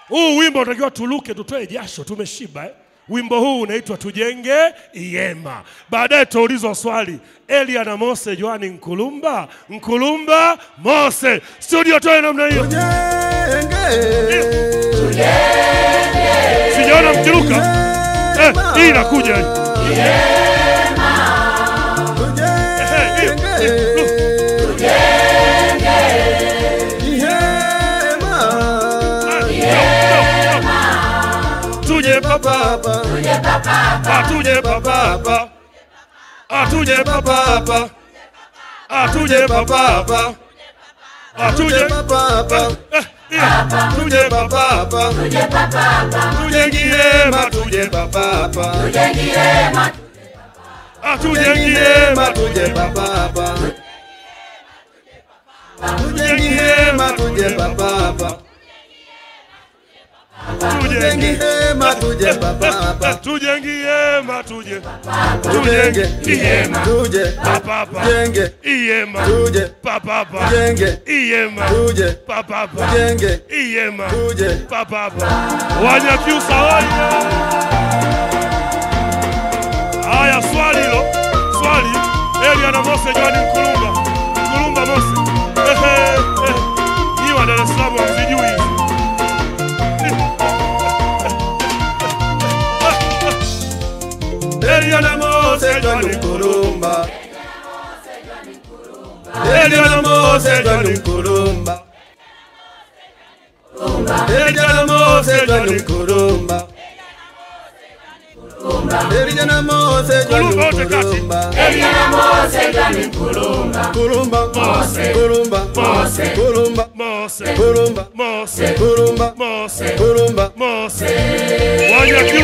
Huu wimbo unatakiwa tuluke tutoe jasho, tumeshiba Wimbo huu unaitwa Tujenge Ihema. Baadaye tuulizwa swali, Elia na Mose Joani Nkulumba? Nkulumba Mose. Studio toe namna hiyo. Tujenge. Sijaona mkiruka. Hii inakuja hii. Ihema. Tujenge. Tuje papa, tuje papa, tuje papa, tuje papa, tuje papa, tuje papa, tuje papa, tuje papa, tuje Ihema, tuje papa, tuje Ihema, tuje Ihema, tuje papa, tuje Ihema, tuje papa. Tujenge Ihema, tuje papa. Tujenge Ihema, tuje. Tujenge Ihema, tuje papa. Tujenge Ihema, tuje papa. Tujenge Ihema, tuje papa. Tujenge Ihema, tuje papa. Wanyakyusa wale. Haya, swali hilo. Swali. Elia na Mose Joani Nkulumba. Nkulumba Mose. Ni wa Dar es Salaam msijui. Elia na Mose Joani Nkulumba. Elia na Mose Joani Nkulumba. Elia na Mose Joani Nkulumba. Elia na Mose Joani Nkulumba. Elia na Mose Joani Nkulumba. Nkulumba Mose. Nkulumba Mose. Nkulumba Mose. Nkulumba Mose. Nkulumba Mose. Nkulumba Mose. Wanyakyusa.